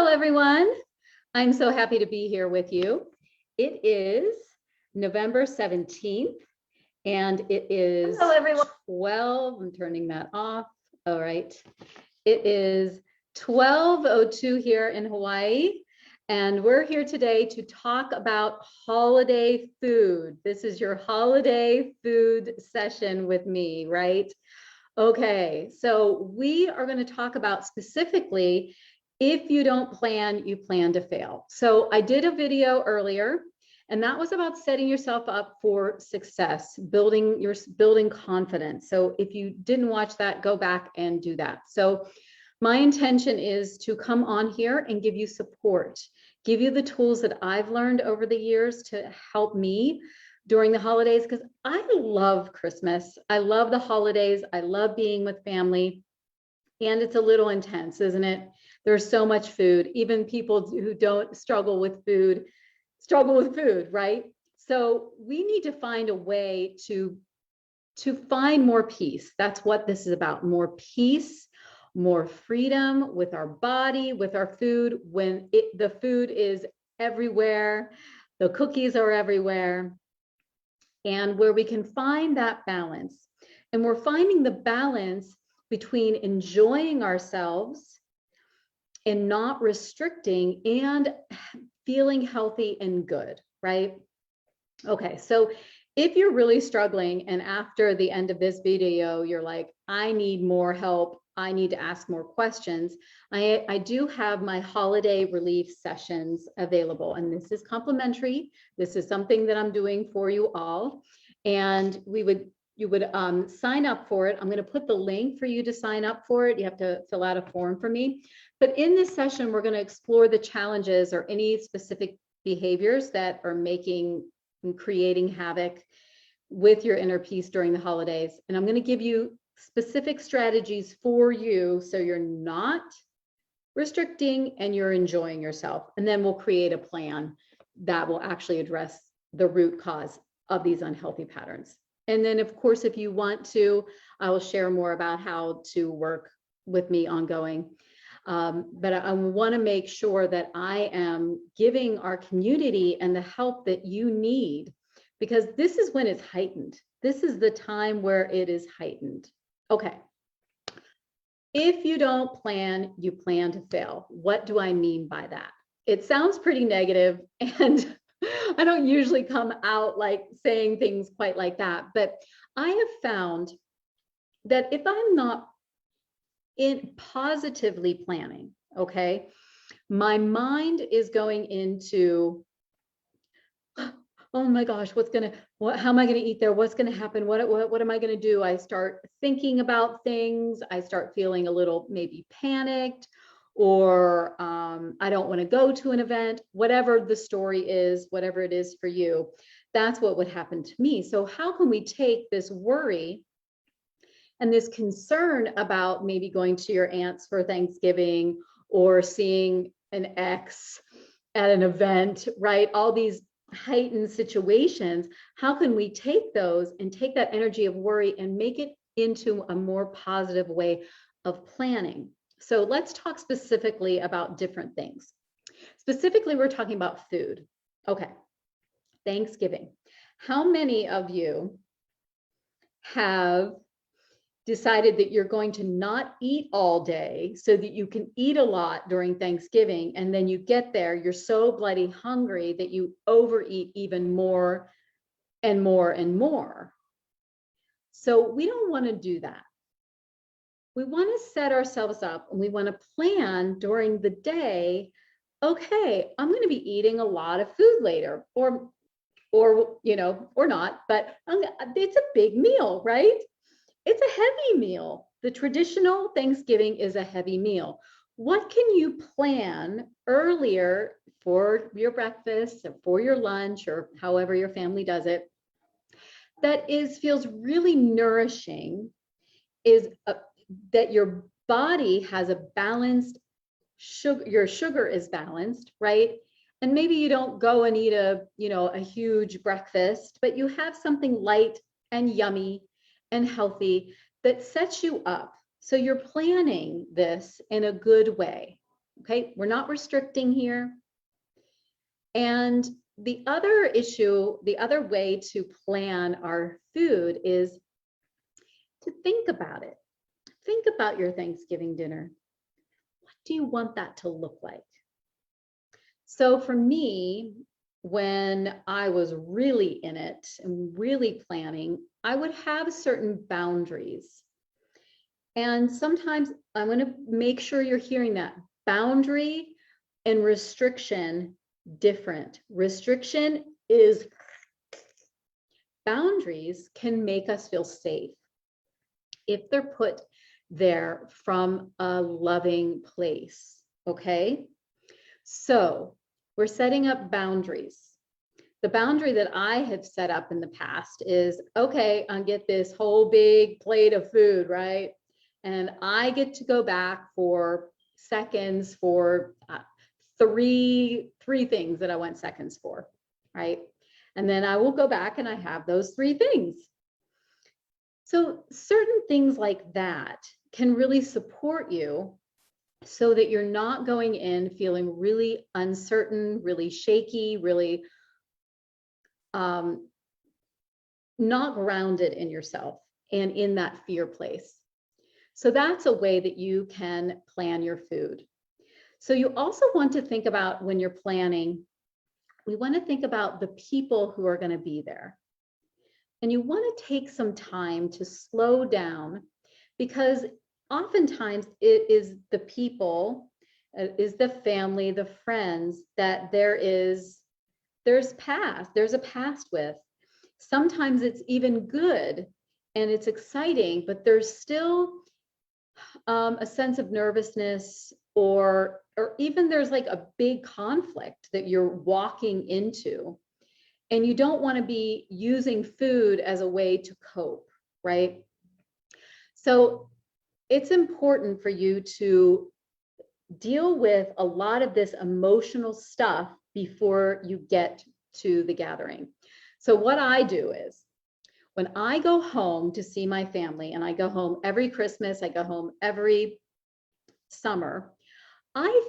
Hello, everyone. I'm so happy to be here with you. It is November 17th, and it is Hello, everyone. 12. I'm turning that off. All right. It is 12:02 here in Hawaii, and we're here today to talk about holiday food. This is your holiday food session with me, right? Okay, so we are going to talk about specifically if you don't plan, you plan to fail. So I did a video earlier, and that was about setting yourself up for success, building confidence. So if you didn't watch that, go back and do that. So my intention is to come on here and give you support, give you the tools that I've learned over the years to help me during the holidays, because I love Christmas. I love the holidays. I love being with family. And it's a little intense, isn't it? There's so much food. Even people who don't struggle with food, right? So we need to find a way to find more peace. That's what this is about. More peace, more freedom with our body, with our food, when the food is everywhere, the cookies are everywhere, and where we can find that balance. And we're finding the balance between enjoying ourselves and not restricting and feeling healthy and good, right? Okay, so if you're really struggling and after the end of this video, you're like, I need more help, I need to ask more questions, I do have my holiday relief sessions available, and this is complimentary. This is something that I'm doing for you all, and you would sign up for it. I'm going to put the link for you to sign up for it. You have to fill out a form for me. But in this session, we're going to explore the challenges or any specific behaviors that are making and creating havoc with your inner peace during the holidays. And I'm going to give you specific strategies for you so you're not restricting and you're enjoying yourself. And then we'll create a plan that will actually address the root cause of these unhealthy patterns. And then, of course, if you want to, I will share more about how to work with me ongoing. But I want to make sure that I am giving our community and the help that you need, because this is when it's heightened. This is the time where it is heightened. Okay. If you don't plan, you plan to fail. What do I mean by that? It sounds pretty negative, and I don't usually come out like saying things quite like that, but I have found that if I'm not positively planning, okay, my mind is going into, oh my gosh, how am I going to eat there? What's going to happen? What am I going to do? I start thinking about things. I start feeling a little maybe panicked, or I don't want to go to an event, whatever the story is, whatever it is for you, that's what would happen to me. So how can we take this worry and this concern about maybe going to your aunt's for Thanksgiving or seeing an ex at an event, right? All these heightened situations, how can we take those and take that energy of worry and make it into a more positive way of planning? So let's talk specifically about different things. Specifically, we're talking about food. Okay, Thanksgiving. How many of you have decided that you're going to not eat all day so that you can eat a lot during Thanksgiving, and then you get there, you're so bloody hungry that you overeat even more and more and more? So we don't want to do that. We want to set ourselves up and we want to plan during the day. Okay, I'm going to be eating a lot of food later, or not, but it's a big meal, right? It's a heavy meal. The traditional Thanksgiving is a heavy meal. What can you plan earlier for your breakfast or for your lunch, or however your family does it, that feels really nourishing, that your body has a balanced sugar, your sugar is balanced, right? And maybe you don't go and eat a huge breakfast, but you have something light and yummy and healthy that sets you up. So you're planning this in a good way. Okay, we're not restricting here. And the other issue, the other way to plan our food is to think about it. Think about your Thanksgiving dinner. What do you want that to look like? So for me, when I was really in it and really planning, I would have certain boundaries. And sometimes I'm going to make sure you're hearing that. Boundary and restriction, different. Restriction is, boundaries can make us feel safe if they're put there from a loving place, okay? So we're setting up boundaries. The boundary that I have set up in the past is, okay, I get this whole big plate of food, right? And I get to go back for seconds for three things that I went seconds for, right? And then I will go back and I have those 3 things. So certain things like that can really support you so that you're not going in feeling really uncertain, really shaky, really not grounded in yourself and in that fear place. So that's a way that you can plan your food. So you also want to think about, when you're planning, we want to think about the people who are going to be there. And you want to take some time to slow down, because oftentimes it is the people, is the family, the friends that there's a past with. Sometimes it's even good and it's exciting, but there's still a sense of nervousness, or even there's like a big conflict that you're walking into, and you don't want to be using food as a way to cope, right? So it's important for you to deal with a lot of this emotional stuff before you get to the gathering. So what I do is, when I go home to see my family, and I go home every Christmas, I go home every summer, I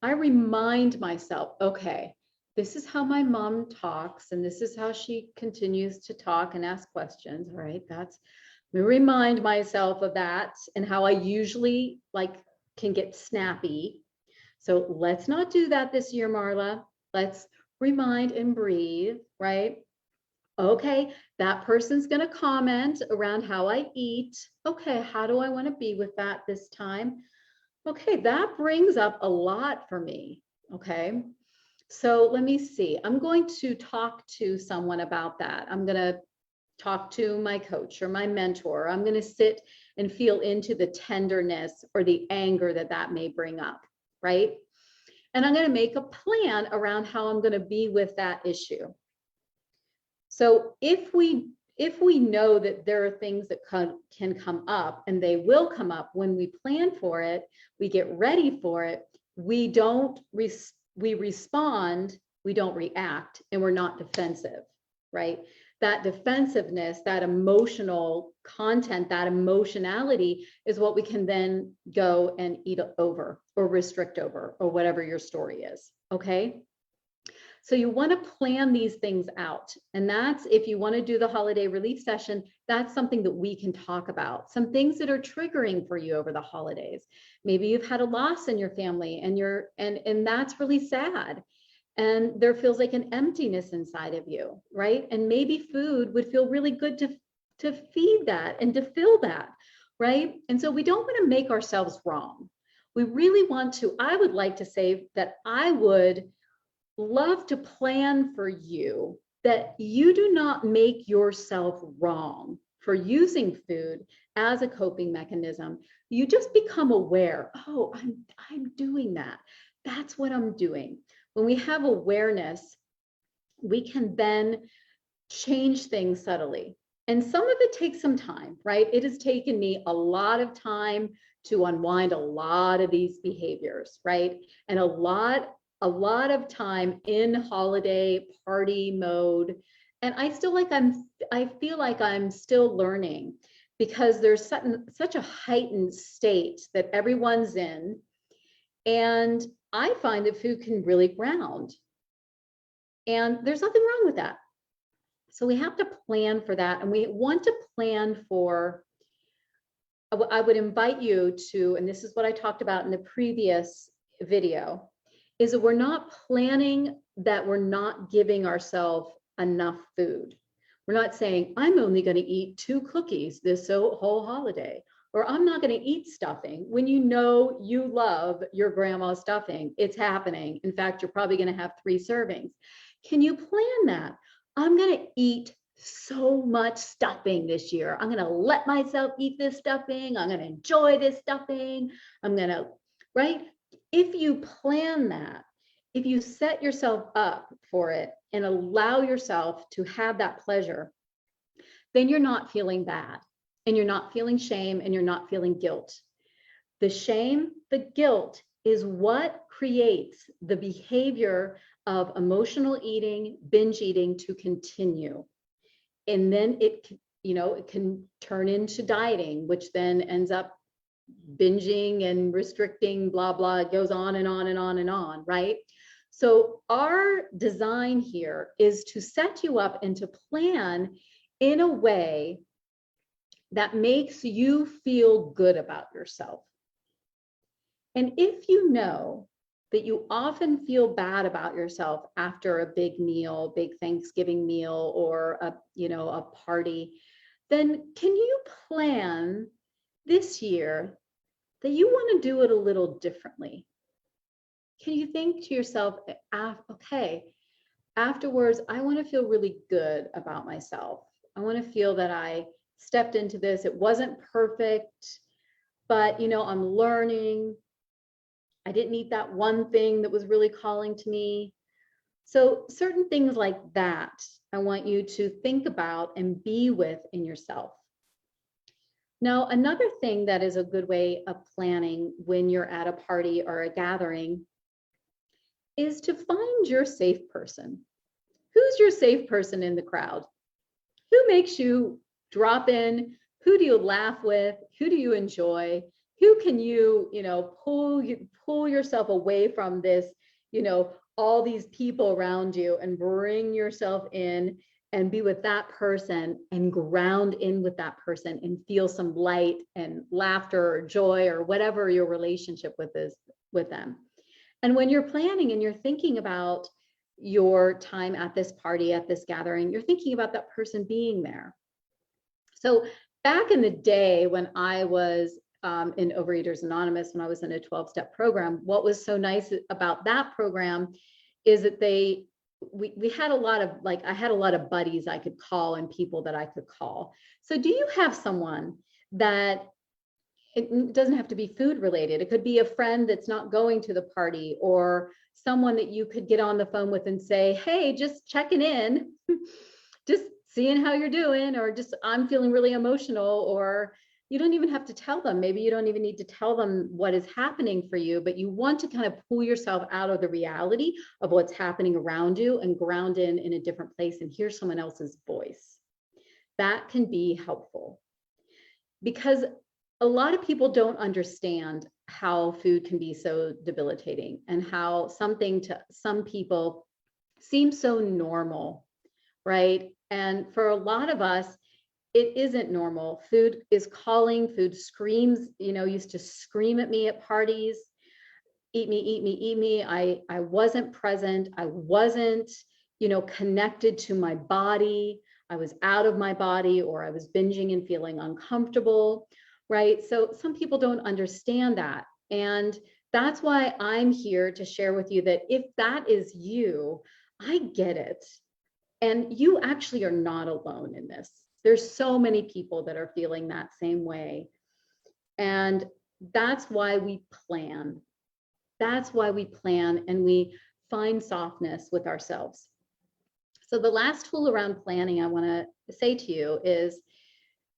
remind myself, okay, this is how my mom talks, and this is how she continues to talk and ask questions. All right, let me remind myself of that, and how I usually can get snappy. So let's not do that this year, Marla. Let's remind and breathe, right? Okay, that person's going to comment around how I eat. Okay, how do I want to be with that this time? Okay, that brings up a lot for me. Okay, so let me see. I'm going to talk to someone about that. I'm going to talk to my coach or my mentor. I'm going to sit and feel into the tenderness or the anger that may bring up, right? And I'm going to make a plan around how I'm going to be with that issue. So if we know that there are things that can come up, and they will come up when we plan for it, we get ready for it, we respond, we don't react, and we're not defensive, right? That defensiveness, that emotional content, that emotionality is what we can then go and eat over or restrict over, or whatever your story is, okay? So you want to plan these things out. And that's, if you want to do the holiday relief session, that's something that we can talk about. Some things that are triggering for you over the holidays. Maybe you've had a loss in your family, and that's really sad. And there feels like an emptiness inside of you, right? And maybe food would feel really good to feed that and to fill that, right? And so we don't want to make ourselves wrong. We really want to, I would like to say that I would love to plan for you that you do not make yourself wrong for using food as a coping mechanism. You just become aware. Oh, I'm doing that. That's what I'm doing. When we have awareness, we can then change things subtly. And some of it takes some time, right? It has taken me a lot of time to unwind a lot of these behaviors, right? And a lot of time in holiday party mode. And I feel like I'm still learning, because there's such a heightened state that everyone's in. And I find that food can really ground. And there's nothing wrong with that. So we have to plan for that. And we want to plan for, I would invite you to, and this is what I talked about in the previous video, is that we're not planning that we're not giving ourselves enough food. We're not saying, I'm only going to eat 2 cookies this whole holiday, or I'm not going to eat stuffing when you know you love your grandma's stuffing. It's happening. In fact, you're probably going to have 3 servings. Can you plan that? I'm going to eat so much stuffing this year. I'm going to let myself eat this stuffing. I'm going to enjoy this stuffing. I'm going to, right? If you plan that, if you set yourself up for it and allow yourself to have that pleasure, then you're not feeling bad and you're not feeling shame and you're not feeling guilt. The shame, the guilt is what creates the behavior of emotional eating, binge eating to continue. And then it can turn into dieting, which then ends up binging and restricting, blah, blah. It goes on and on and on and on, right? So our design here is to set you up and to plan in a way that makes you feel good about yourself. And if you know that you often feel bad about yourself after a big meal, big Thanksgiving meal, or a party, then can you plan this year that you want to do it a little differently? Can you think to yourself, okay, afterwards, I want to feel really good about myself. I want to feel that I stepped into this. It wasn't perfect, but I'm learning. I didn't eat that one thing that was really calling to me. So certain things like that, I want you to think about and be with in yourself. Now, another thing that is a good way of planning when you're at a party or a gathering is to find your safe person. Who's your safe person in the crowd? Who makes you drop in? Who do you laugh with? Who do you enjoy? Who can you pull yourself away from this, all these people around you and bring yourself in and be with that person and ground in with that person and feel some light and laughter or joy or whatever your relationship is with them. And when you're planning and you're thinking about your time at this party, at this gathering, you're thinking about that person being there. So back in the day when I was in Overeaters Anonymous, when I was in a 12-step program, what was so nice about that program is that we had a lot of, I had a lot of buddies I could call and people that I could call. So do you have someone that, it doesn't have to be food related. It could be a friend that's not going to the party, or someone that you could get on the phone with and say, hey, just checking in, just seeing how you're doing, or just, I'm feeling really emotional, or you don't even have to tell them. Maybe you don't even need to tell them what is happening for you, but you want to kind of pull yourself out of the reality of what's happening around you and ground in a different place and hear someone else's voice. That can be helpful, because a lot of people don't understand how food can be so debilitating and how something to some people seems so normal, right? And for a lot of us, it isn't normal. Food is calling, food screams, used to scream at me at parties, eat me, eat me, eat me. I wasn't present. I wasn't, connected to my body. I was out of my body, or I was binging and feeling uncomfortable, right? So some people don't understand that. And that's why I'm here to share with you that if that is you, I get it. And you actually are not alone in this. There's so many people that are feeling that same way. And that's why we plan. That's why we plan and we find softness with ourselves. So the last tool around planning I want to say to you is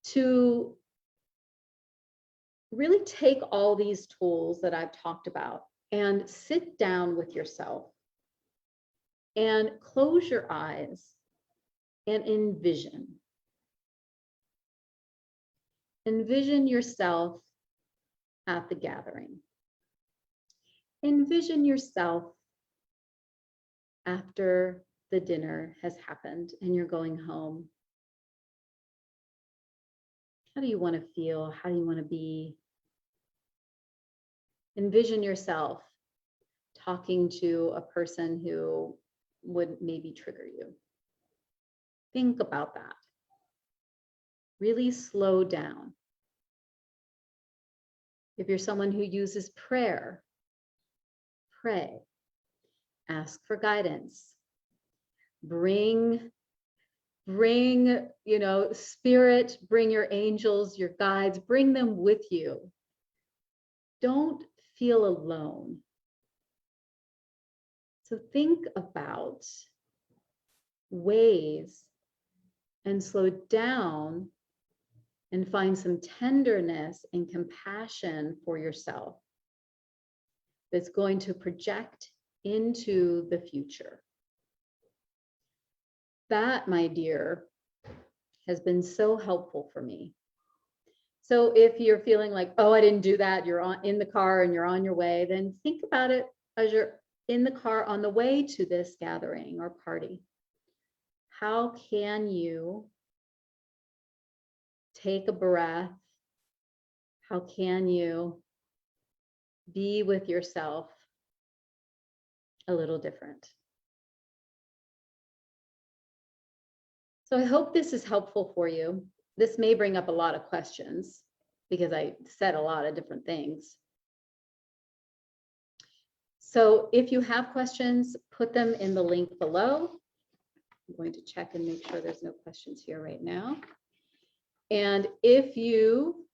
to really take all these tools that I've talked about and sit down with yourself and close your eyes and envision. Envision yourself at the gathering. envision yourself after the dinner has happened and you're going home. How do you want to feel? How do you want to be? Envision yourself talking to a person who would maybe trigger you. Think about that. Really slow down. If you're someone who uses prayer, pray. Ask for guidance. Bring spirit, bring your angels, your guides, bring them with you. Don't feel alone. So think about ways and slow down and find some tenderness and compassion for yourself that's going to project into the future. That, my dear, has been so helpful for me. So if you're feeling like, oh, I didn't do that, you're in the car and you're on your way, then think about it as you're in the car on the way to this gathering or party. How can you take a breath? How can you be with yourself a little different? So I hope this is helpful for you. This may bring up a lot of questions because I said a lot of different things. So if you have questions, put them in the link below. I'm going to check and make sure there's no questions here right now. And if you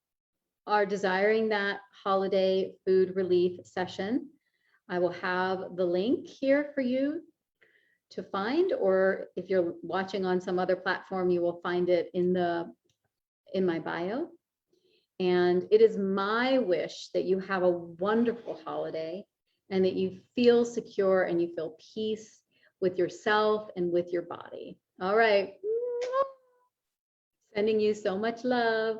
are desiring that holiday food relief session, I will have the link here for you to find, or if you're watching on some other platform, you will find it in my bio. And it is my wish that you have a wonderful holiday and that you feel secure and you feel peace with yourself and with your body. All right. Sending you so much love.